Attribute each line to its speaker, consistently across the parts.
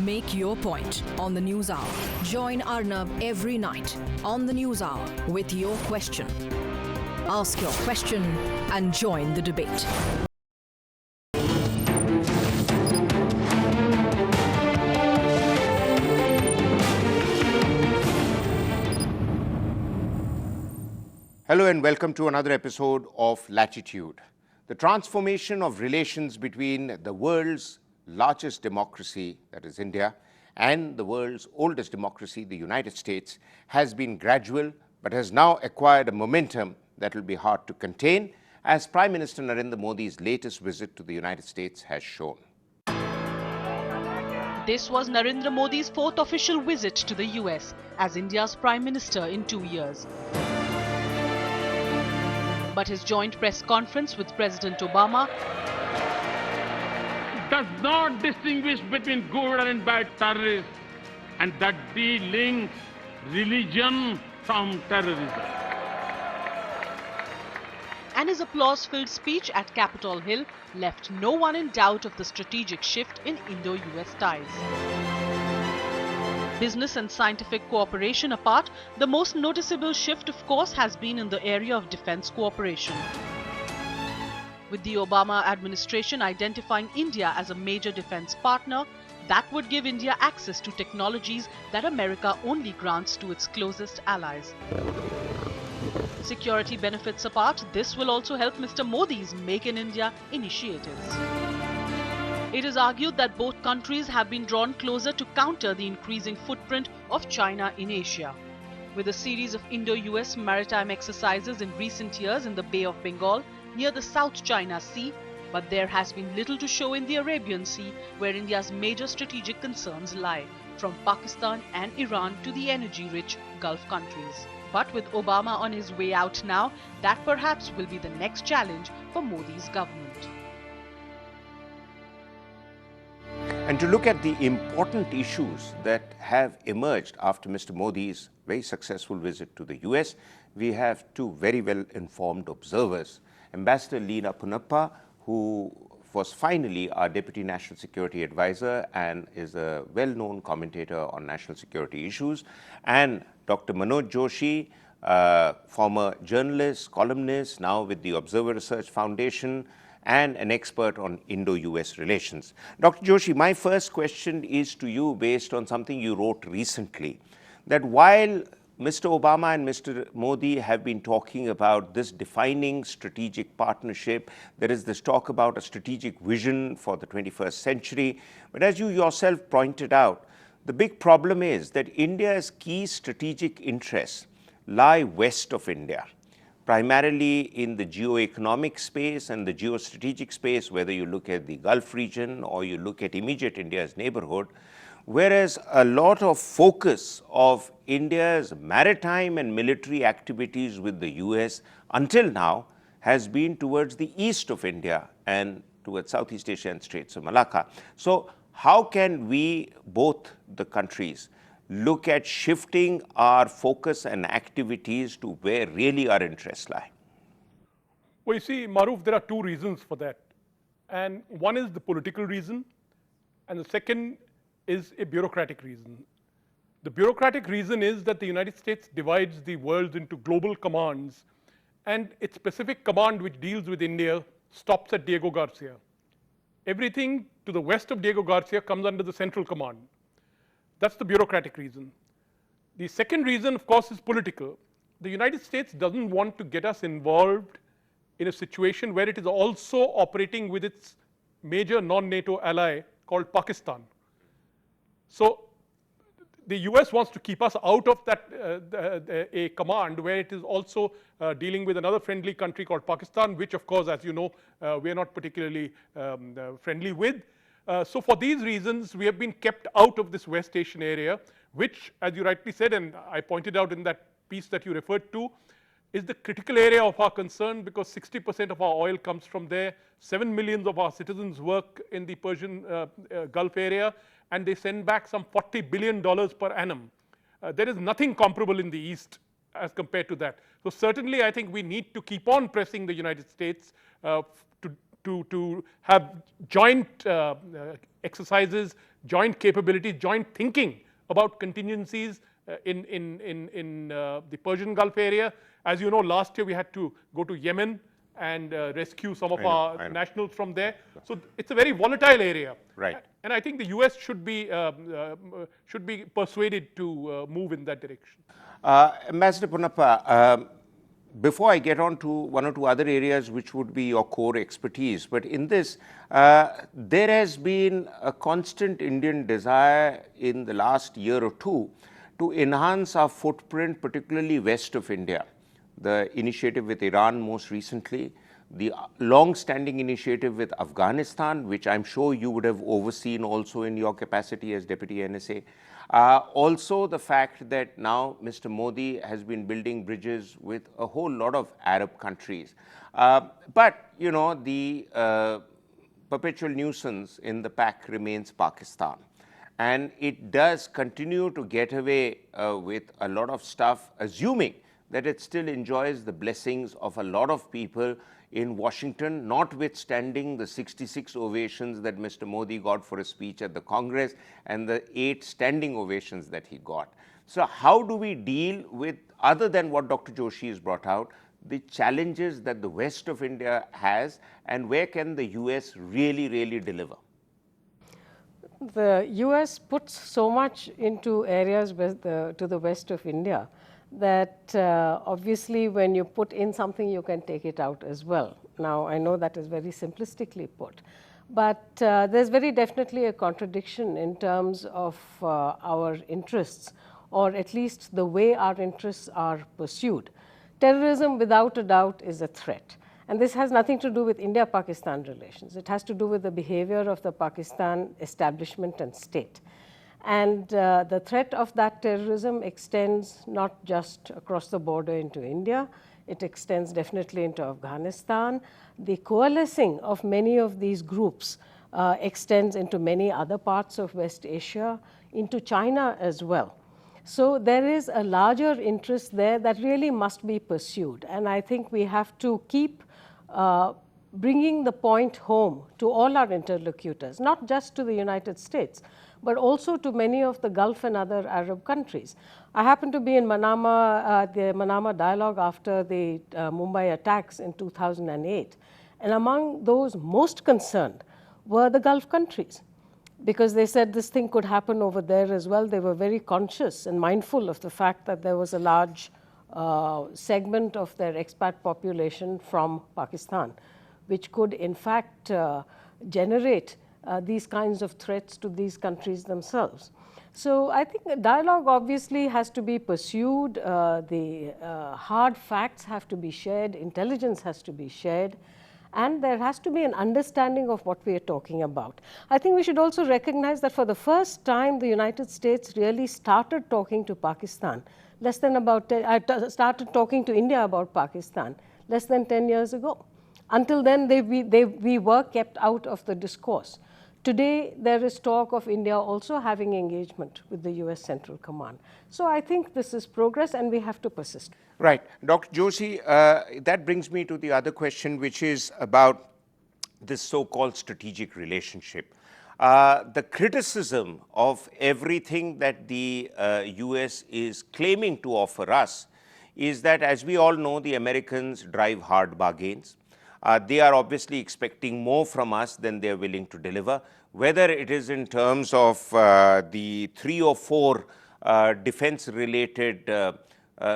Speaker 1: Make your point on the News Hour. Join Arnab every night on the News Hour with your question. Ask your question and join the debate.
Speaker 2: Hello and welcome to another episode of Latitude. The transformation of relations between the world's largest democracy, that is India, and the world's oldest democracy, the United States, has been gradual but has now acquired a momentum that will be hard to contain, as Prime Minister Narendra Modi's latest visit to the United States has shown.
Speaker 3: This was Narendra Modi's fourth official visit to the US as India's Prime Minister in 2 years. But his joint press conference with President Obama
Speaker 4: does not distinguish between good and bad terrorists, and that delinks religion from terrorism.
Speaker 3: And his applause-filled speech at Capitol Hill left no one in doubt of the strategic shift in Indo-US ties. Business and scientific cooperation apart, the most noticeable shift, of course, has been in the area of defense cooperation. With the Obama administration identifying India as a major defense partner, that would give India access to technologies that America only grants to its closest allies. Security benefits apart, this will also help Mr. Modi's Make in India initiatives. It is argued that both countries have been drawn closer to counter the increasing footprint of China in Asia. With a series of Indo-US maritime exercises in recent years in the Bay of Bengal, near the South China Sea, but there has been little to show in the Arabian Sea, where India's major strategic concerns lie, from Pakistan and Iran to the energy-rich Gulf countries. But with Obama on his way out now, that perhaps will be the next challenge for Modi's government.
Speaker 2: And to look at the important issues that have emerged after Mr. Modi's very successful visit to the US, we have two very well-informed observers. Ambassador Leela Ponappa, who was finally our Deputy National Security Advisor and is a well-known commentator on national security issues, and Dr. Manoj Joshi, former journalist, columnist, now with the Observer Research Foundation, and an expert on Indo-US relations. Dr. Joshi, my first question is to you based on something you wrote recently, that while Mr. Obama and Mr. Modi have been talking about this defining strategic partnership, there is this talk about a strategic vision for the 21st century. But as you yourself pointed out, the big problem is that India's key strategic interests lie west of India, primarily in the geo-economic space and the geostrategic space, whether you look at the Gulf region or you look at immediate India's neighborhood. Whereas a lot of focus of India's maritime and military activities with the US until now has been towards the east of India and towards Southeast Asia and Straits of Malacca. So how can we, both the countries, look at shifting our focus and activities to where really our interests lie?
Speaker 5: Well, you see, Maroof, there are two reasons for that. And one is the political reason, and the second is a bureaucratic reason. The bureaucratic reason is that the United States divides the world into global commands, and its specific command which deals with India stops at Diego Garcia. Everything to the west of Diego Garcia comes under the central command. That's the bureaucratic reason. The second reason, of course, is political. The United States doesn't want to get us involved in a situation where it is also operating with its major non-NATO ally called Pakistan. So the US wants to keep us out of that a command where it is also dealing with another friendly country called Pakistan, which of course, as you know, we are not particularly friendly with. So for these reasons, we have been kept out of this West Asian area, which, as you rightly said, and I pointed out in that piece that you referred to, is the critical area of our concern, because 60% of our oil comes from there. 7 million of our citizens work in the Persian Gulf area, and they send back some $40 billion per annum. There is nothing comparable in the East as compared to that. So certainly, I think we need to keep on pressing the United States to to have joint exercises, joint capabilities, joint thinking about contingencies in the Persian Gulf area. As you know, last year we had to go to Yemen and rescue some of our nationals from there. So it's a very volatile area.
Speaker 2: Right.
Speaker 5: And I think the US should be persuaded to move in that direction.
Speaker 2: Ambassador Ponappa, before I get on to one or two other areas which would be your core expertise, but in this, there has been a constant Indian desire in the last year or two to enhance our footprint, particularly west of India. The initiative with Iran most recently, the long-standing initiative with Afghanistan, which I'm sure you would have overseen also in your capacity as Deputy NSA. Also the fact that now Mr. Modi has been building bridges with a whole lot of Arab countries. But, you know, the perpetual nuisance in the pack remains Pakistan. And it does continue to get away with a lot of stuff, assuming that it still enjoys the blessings of a lot of people in Washington, notwithstanding the 66 ovations that Mr. Modi got for a speech at the Congress and the 8 standing ovations that he got. So how do we deal with, other than what Dr. Joshi has brought out, the challenges that the west of India has, and where can the US really, really deliver?
Speaker 6: The US puts so much into areas to the west of India that obviously when you put in something, you can take it out as well. Now, I know that is very simplistically put, but there's very definitely a contradiction in terms of our interests, or at least the way our interests are pursued. Terrorism, without a doubt, is a threat. And this has nothing to do with India-Pakistan relations. It has to do with the behavior of the Pakistan establishment and state. And the threat of that terrorism extends not just across the border into India, it extends definitely into Afghanistan. The coalescing of many of these groups extends into many other parts of West Asia, into China as well. So there is a larger interest there that really must be pursued. And I think we have to keep bringing the point home to all our interlocutors, not just to the United States, but also to many of the Gulf and other Arab countries. I happened to be in Manama, the Manama dialogue after the Mumbai attacks in 2008. And among those most concerned were the Gulf countries, because they said this thing could happen over there as well. They were very conscious and mindful of the fact that there was a large segment of their expat population from Pakistan, which could in fact generate these kinds of threats to these countries themselves. So I think the dialogue obviously has to be pursued, the hard facts have to be shared, intelligence has to be shared, and there has to be an understanding of what we are talking about. I think we should also recognize that for the first time the United States really started talking to Pakistan started talking to India about Pakistan less than 10 years ago. Until then, we were kept out of the discourse. Today, there is talk of India also having engagement with the US Central Command. So I think this is progress and we have to persist.
Speaker 2: Right. Dr. Joshi, that brings me to the other question, which is about this so-called strategic relationship. The criticism of everything that the US is claiming to offer us is that, as we all know, the Americans drive hard bargains. They are obviously expecting more from us than they are willing to deliver, whether it is in terms of the 3 or 4 defense-related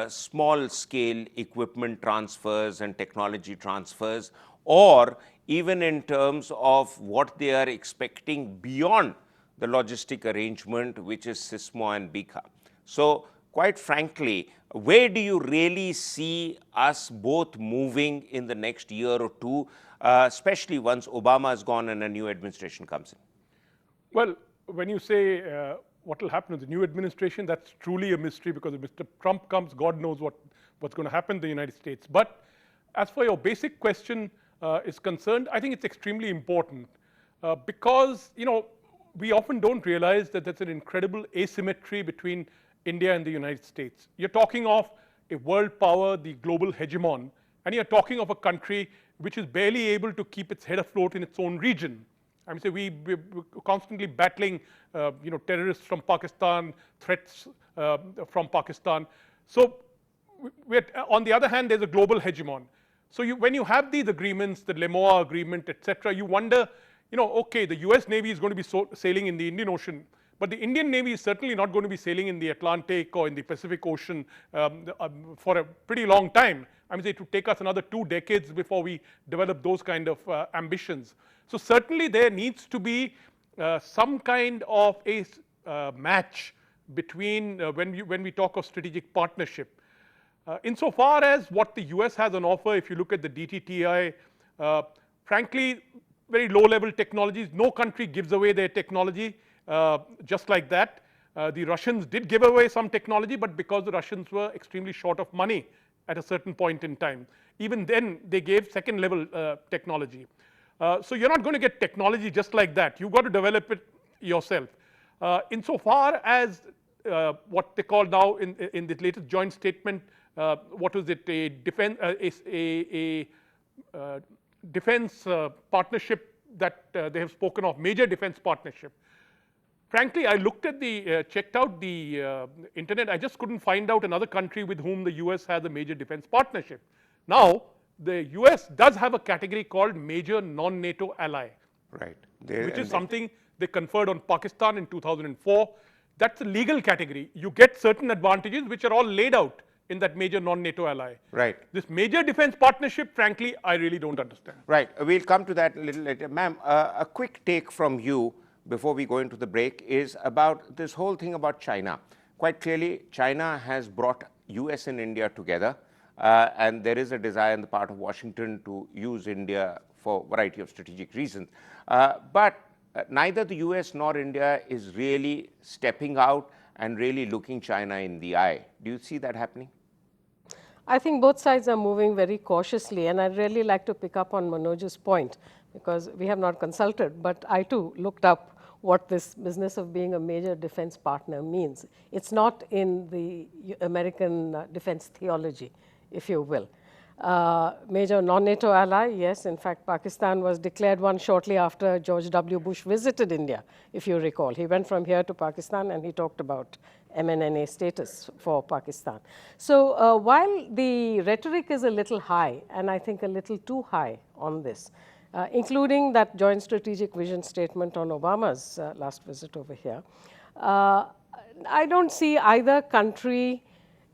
Speaker 2: small-scale equipment transfers and technology transfers, or even in terms of what they are expecting beyond the logistic arrangement, which is SISMO and BICA. So, quite frankly, where do you really see us both moving in the next year or two, especially once Obama is gone and a new administration comes in?
Speaker 5: Well, when you say what will happen to the new administration, that's truly a mystery, because if Mr. Trump comes, God knows what's going to happen in the United States. But as for your basic question is concerned, I think it's extremely important because, you know, we often don't realize that there's an incredible asymmetry between India and the United States. You're talking of a world power, the global hegemon, and you're talking of a country which is barely able to keep its head afloat in its own region. I mean, say we're constantly battling, terrorists from Pakistan, threats from Pakistan. So, on the other hand, there's a global hegemon. So, when you have these agreements, the Lemoa agreement, etc., you wonder, okay, the US Navy is going to be sailing in the Indian Ocean, but the Indian Navy is certainly not going to be sailing in the Atlantic or in the Pacific Ocean for a pretty long time. I mean, it would take us another 2 decades before we develop those kind of ambitions. So, certainly there needs to be some kind of a match between when we talk of strategic partnership. Insofar as what the US has on offer, if you look at the DTTI, frankly, very low level technologies, no country gives away their technology just like that. The Russians did give away some technology, but because the Russians were extremely short of money at a certain point in time. Even then, they gave second level technology. So, you're not going to get technology just like that. You've got to develop it yourself. Insofar as what they call now in the latest joint statement, what was it, a defense partnership that they have spoken of, major defense partnership. Frankly, I looked at checked out the internet. I just couldn't find out another country with whom the US has a major defense partnership. Now, the US does have a category called major non-NATO ally.
Speaker 2: Right.
Speaker 5: Which is something they conferred on Pakistan in 2004. That's a legal category. You get certain advantages which are all laid out in that major non-NATO ally.
Speaker 2: Right.
Speaker 5: This major defense partnership, frankly, I really don't understand.
Speaker 2: Right. We'll come to that a little later. Ma'am, a quick take from you before we go into the break is about this whole thing about China. Quite clearly, China has brought US and India together, and there is a desire on the part of Washington to use India for a variety of strategic reasons. But neither the US nor India is really stepping out and really looking China in the eye. Do you see that happening?
Speaker 6: I think both sides are moving very cautiously, and I'd really like to pick up on Manoj's point, because we have not consulted, but I too looked up what this business of being a major defense partner means. It's not in the American defense theology, if you will. Major non-NATO ally, yes, in fact, Pakistan was declared one shortly after George W. Bush visited India, if you recall. He went from here to Pakistan and he talked about MNNA status for Pakistan. So while the rhetoric is a little high, and I think a little too high on this, including that joint strategic vision statement on Obama's last visit over here, I don't see either country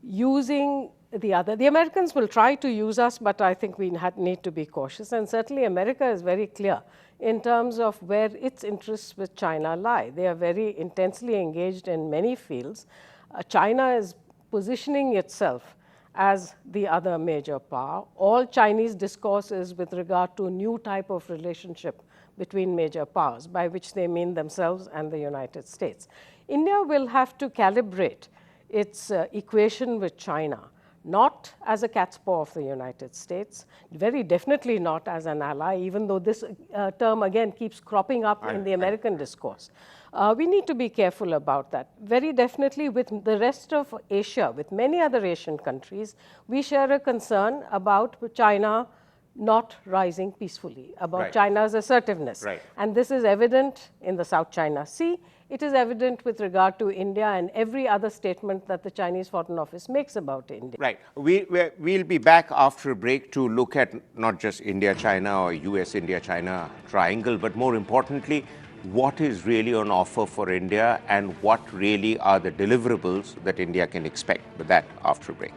Speaker 6: using the other. The Americans will try to use us, but I think we need to be cautious. And certainly America is very clear in terms of where its interests with China lie. They are very intensely engaged in many fields. China is positioning itself as the other major power. All Chinese discourse is with regard to a new type of relationship between major powers, by which they mean themselves and the United States. India will have to calibrate its equation with China, not as a cat's paw of the United States, very definitely not as an ally, even though this term again keeps cropping up in the American discourse. We need to be careful about that. Very definitely with the rest of Asia, with many other Asian countries, we share a concern about China not rising peacefully, about China's assertiveness. And this is evident in the South China Sea. It is evident with regard to India and every other statement that the Chinese Foreign Office makes about India.
Speaker 2: Right. We'll be back after a break to look at not just India-China or US-India-China triangle, but more importantly, what is really on offer for India and what really are the deliverables that India can expect. But that after a break.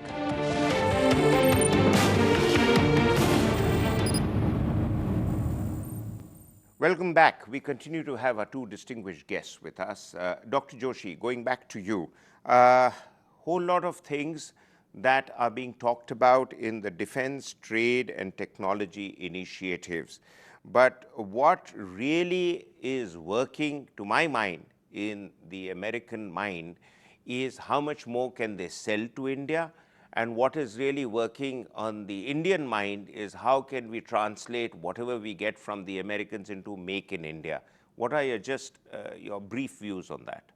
Speaker 2: Welcome back. We continue to have our two distinguished guests with us. Dr. Joshi, going back to you, a whole lot of things that are being talked about in the defense, trade, and technology initiatives. But what really is working, to my mind, in the American mind, is how much more can they sell to India? And what is really working on the Indian mind is how can we translate whatever we get from the Americans into make in India. What are your brief views on that?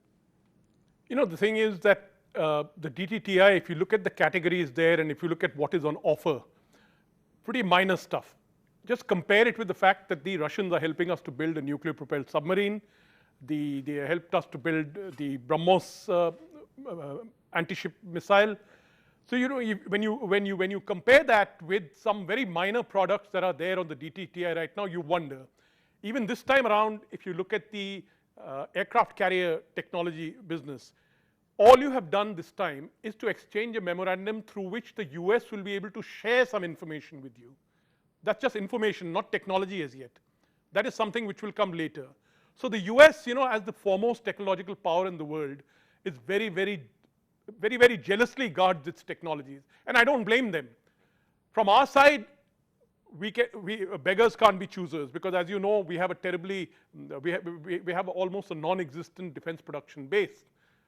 Speaker 5: You know, the thing is that the DTTI, if you look at the categories there and if you look at what is on offer, pretty minor stuff. just compare it with the fact that the Russians are helping us to build a nuclear-propelled submarine. They helped us to build the BrahMos anti-ship missile. So when you compare that with some very minor products that are there on the DTTI right now, you wonder. Even this time around, if you look at the aircraft carrier technology business, all you have done this time is to exchange a memorandum through which the US will be able to share some information with you. That's just information, not technology as yet. That is something which will come later. So the US, as the foremost technological power in the world, is very, very jealously guards its technologies. And I don't blame them. From our side, beggars can't be choosers, because as you know, we have a terribly, we have almost a non-existent defense production base.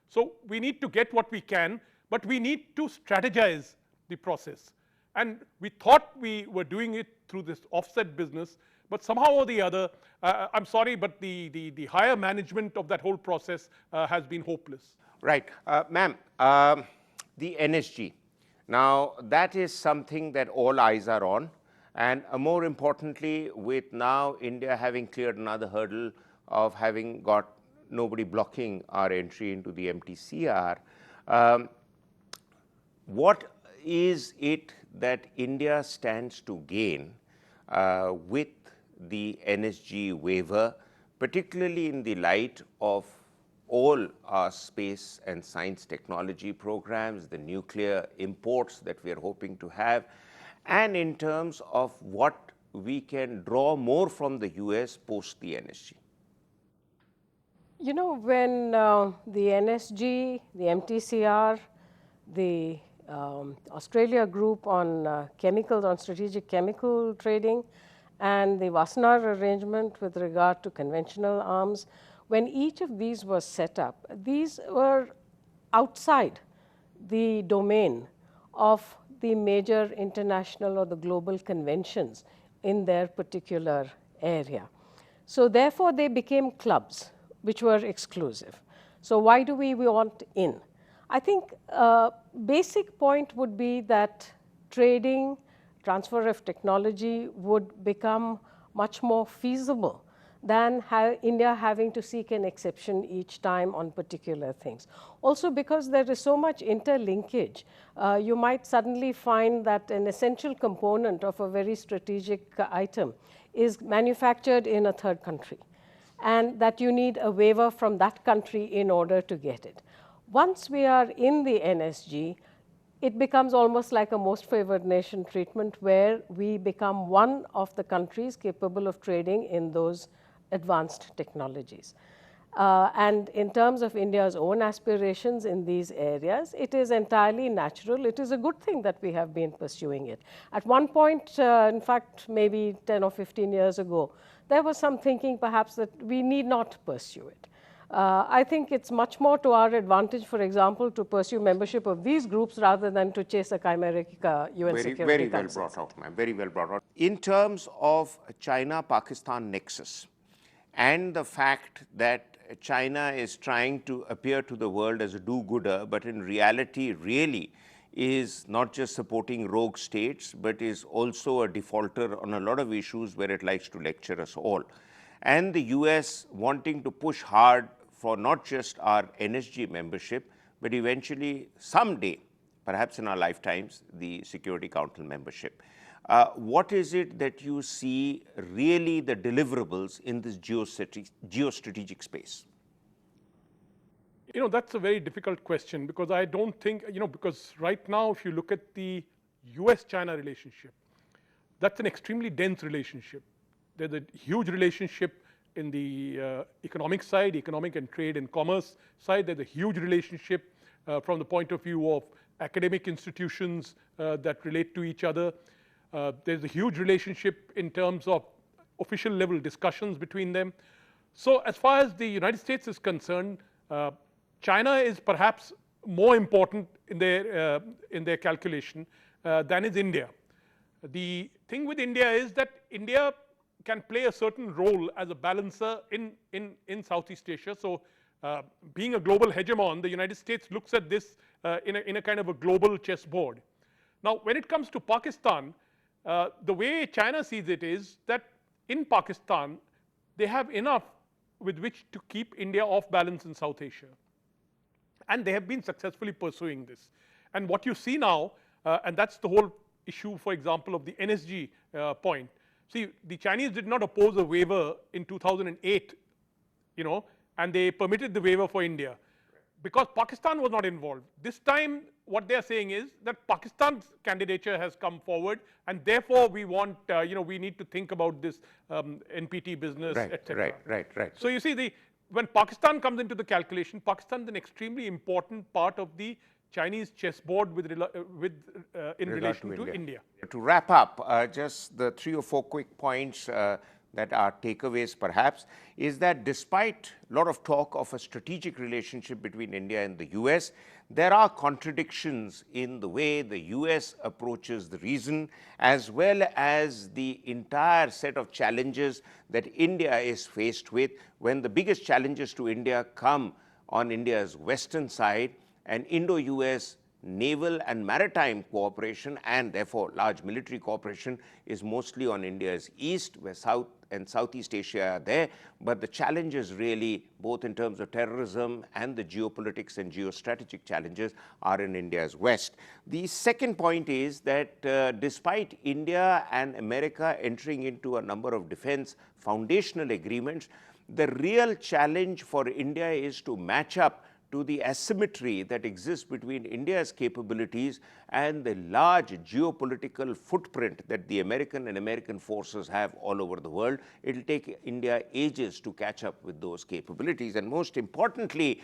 Speaker 5: So we need to get what we can, but we need to strategize the process. And we thought we were doing it through this offset business, but somehow or the other, I'm sorry, but the higher management of that whole process has been hopeless.
Speaker 2: Right. Ma'am, the NSG. Now, that is something that all eyes are on. And more importantly, with now India having cleared another hurdle of having got nobody blocking our entry into the MTCR, what is it that India stands to gain with the NSG waiver, particularly in the light of all our space and science technology programs, the nuclear imports that we are hoping to have, and in terms of what we can draw more from the US post the NSG?
Speaker 6: When the NSG, the MTCR, the Australia group on chemicals, on strategic chemical trading, and the Wassenaar arrangement with regard to conventional arms, when each of these was set up, these were outside the domain of the major international or the global conventions in their particular area. So therefore, they became clubs which were exclusive. So why do we want in? I think basic point would be that trading, transfer of technology would become much more feasible than India having to seek an exception each time on particular things. Also because there is so much interlinkage, you might suddenly find that an essential component of a very strategic item is manufactured in a third country, and that you need a waiver from that country in order to get it. Once we are in the NSG, it becomes almost like a most favored nation treatment, where we become one of the countries capable of trading in those advanced technologies. And in terms of India's own aspirations in these areas, it is entirely natural. It is a good thing that we have been pursuing it. At one point, in fact, maybe 10 or 15 years ago, there was some thinking perhaps that we need not pursue it. I think it's much more to our advantage, for example, to pursue membership of these groups rather than to chase a chimeric UN Security Council.
Speaker 2: Very well brought out, ma'am. Very well brought out. In terms of China-Pakistan nexus, and the fact that China is trying to appear to the world as a do-gooder, but in reality really is not just supporting rogue states, but is also a defaulter on a lot of issues where it likes to lecture us all. And the US wanting to push hard for not just our NSG membership, but eventually someday, perhaps in our lifetimes, the Security Council membership. What is it that you see really the deliverables in this geostrategic space?
Speaker 5: That's a very difficult question, because I don't think, because right now, if you look at the US-China relationship, that's an extremely dense relationship. There's a huge relationship in the economic side, economic and trade and commerce side. There's a huge relationship from the point of view of academic institutions that relate to each other. There's a huge relationship in terms of official level discussions between them. So as far as the United States is concerned, China is perhaps more important in their calculation than is India. The thing with India is that India can play a certain role as a balancer in Southeast Asia. So being a global hegemon, the United States looks at this in a kind of a global chessboard. Now, when it comes to Pakistan, The way China sees it is that in Pakistan, they have enough with which to keep India off balance in South Asia. And they have been successfully pursuing this. And what you see now, and that's the whole issue, for example, of the NSG point. See, the Chinese did not oppose a waiver in 2008, and they permitted the waiver for India because Pakistan was not involved. This time, what they are saying is that Pakistan's candidature has come forward, and therefore we want, we need to think about this NPT business, etc.
Speaker 2: Right.
Speaker 5: So you see, when Pakistan comes into the calculation, Pakistan is an extremely important part of the Chinese chessboard in relation to India.
Speaker 2: To wrap up, just the 3 or 4 quick points that are takeaways perhaps, is that despite a lot of talk of a strategic relationship between India and the US, there are contradictions in the way the US approaches the region, as well as the entire set of challenges that India is faced with, when the biggest challenges to India come on India's western side, and Indo-US naval and maritime cooperation, and therefore large military cooperation, is mostly on India's east, where South and Southeast Asia are there. But the challenges really, both in terms of terrorism and the geopolitics and geostrategic challenges, are in India's west. The second point is that despite India and America entering into a number of defense foundational agreements, the real challenge for India is to match up to the asymmetry that exists between India's capabilities and the large geopolitical footprint that the American forces have all over the world. It will take India ages to catch up with those capabilities. And most importantly,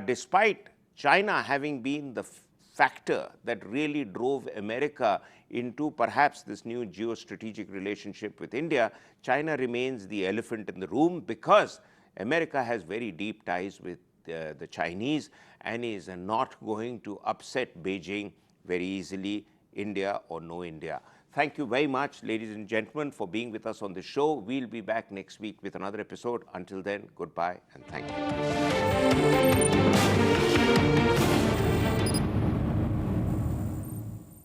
Speaker 2: despite China having been the factor that really drove America into perhaps this new geostrategic relationship with India, China remains the elephant in the room, because America has very deep ties with the Chinese and is not going to upset Beijing very easily, India or no India. Thank you very much, ladies and gentlemen, for being with us on the show. We'll be back next week with another episode. Until then, goodbye and thank you.